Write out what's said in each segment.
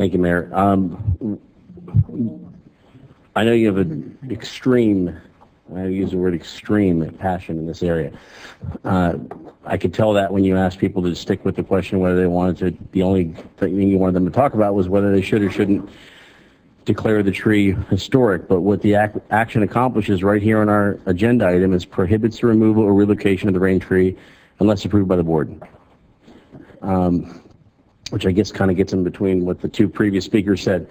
Thank you, Mayor. I know you have an extreme, I use the word extreme, passion in this area. I could tell that when you asked people to stick with the question whether they wanted to, the only thing you wanted them to talk about was whether they should or shouldn't declare the tree historic. But what the action accomplishes right here on our agenda item is prohibits the removal or relocation of the rain tree unless approved by the board. Which I guess kind of gets in between what the two previous speakers said.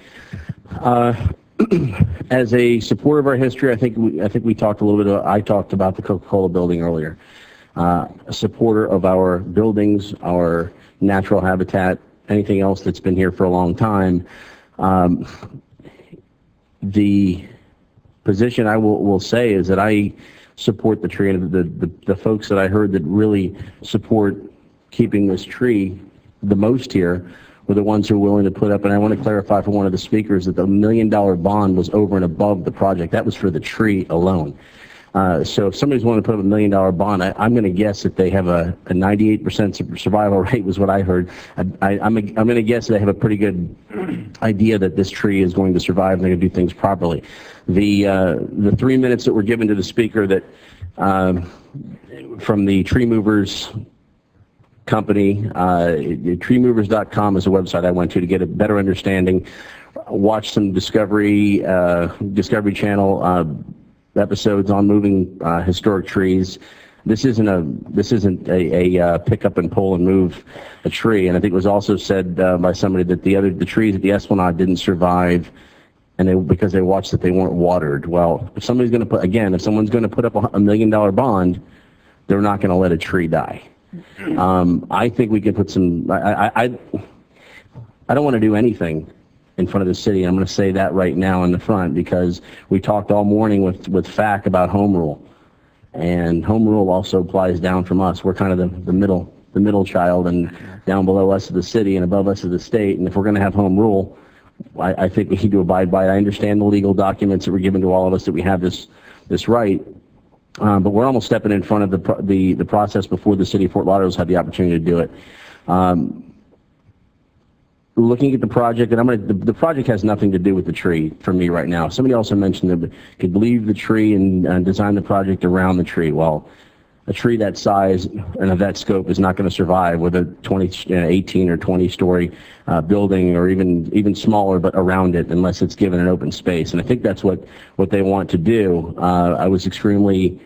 As a supporter of our history, I think we talked a little bit. I talked about the Coca-Cola building earlier. A supporter of our buildings, our natural habitat, anything else that's been here for a long time. The position I will say is that I support the tree, and the folks that I heard that really support keeping this tree the most here were the ones who are willing to put up, and I want to clarify for one of the speakers that the $1 million bond was over and above the project. That was for the tree alone. So if somebody's willing to put up $1 million bond, I'm going to guess that they have a 98% survival rate was what I heard. I'm going to guess they have a pretty good idea that this tree is going to survive and they're going to do things properly. The 3 minutes that were given to the speaker that from the tree movers company, treemovers.com is a website I went to get a better understanding. Watch some Discovery Channel episodes on moving historic trees. This isn't a pick up and pull and move a tree. And I think it was also said by somebody that the trees at the Esplanade didn't survive, and because they watched that they weren't watered. Well, if someone's going to put up a $1 million bond, they're not going to let a tree die. I think we can put some. I don't want to do anything in front of the city. I'm going to say that right now in the front, because we talked all morning with FAC about home rule, and home rule also applies down from us. We're kind of the middle child, and down below us is the city, and above us is the state. And if we're going to have home rule, I think we need to abide by it. I understand the legal documents that were given to all of us that we have this right. But we're almost stepping in front of the process before the city of Fort Lauderdale's had the opportunity to do it. Looking at the project, and the project has nothing to do with the tree for me right now. Somebody also mentioned that could leave the tree and design the project around the tree. Well, a tree that size and of that scope is not going to survive with a 18 or 20-story building, or even smaller, but around it, unless it's given an open space. And I think that's what they want to do. I was extremely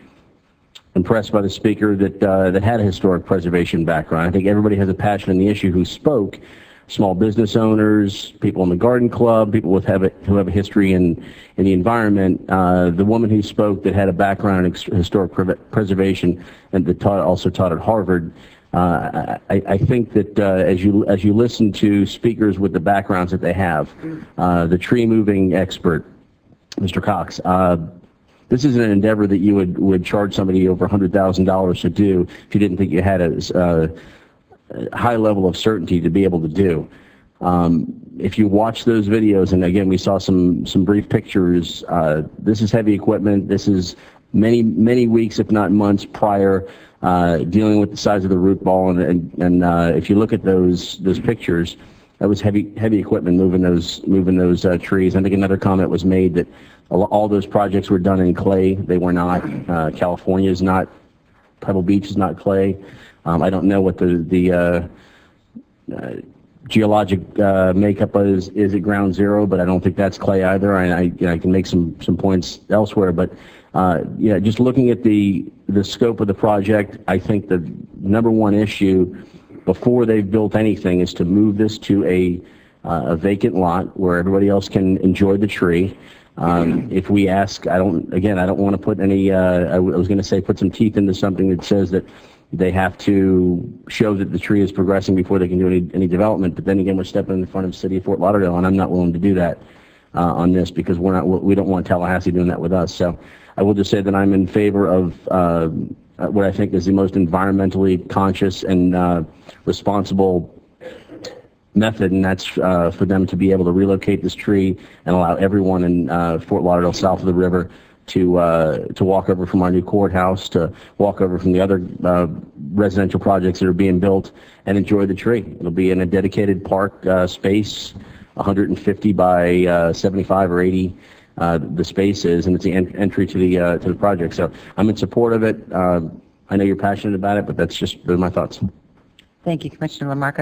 impressed by the speaker that had a historic preservation background. I think everybody has a passion in the issue who spoke. Small business owners, people in the garden club, people who have a history in the environment. The woman who spoke that had a background in historic preservation and that also taught at Harvard. I think that as you listen to speakers with the backgrounds that they have, the tree moving expert, Mr. Cox. This is an endeavor that you would charge somebody over $100,000 to do if you didn't think you had a high level of certainty to be able to do. If you watch those videos, and again we saw some brief pictures, this is heavy equipment. This is many weeks, if not months, prior, dealing with the size of the root ball, and if you look at those pictures, that was heavy equipment moving those trees. I think another comment was made that all those projects were done in clay. They were not. California is not. Pebble Beach is not clay. I don't know what the geologic makeup is at ground zero, but I don't think that's clay either. And I can make some points elsewhere, but just looking at the scope of the project, I think the number one issue before they've built anything is to move this to a vacant lot where everybody else can enjoy the tree. If we ask, I don't want to put any. I was going to say put some teeth into something that says that they have to show that the tree is progressing before they can do any development. But then again, we're stepping in front of the city of Fort Lauderdale, and I'm not willing to do that on this, because we don't want Tallahassee doing that with us. So I will just say that I'm in favor of what I think is the most environmentally conscious and responsible method, and that's for them to be able to relocate this tree and allow everyone in Fort Lauderdale south of the river to walk over from our new courthouse, to walk over from the other residential projects that are being built and enjoy the tree. It'll be in a dedicated park space 150 by 75 or 80 the space is, and it's the entry to the project. So I'm in support of it. I know you're passionate about it, but those are my thoughts. Thank you, Commissioner LaMarca.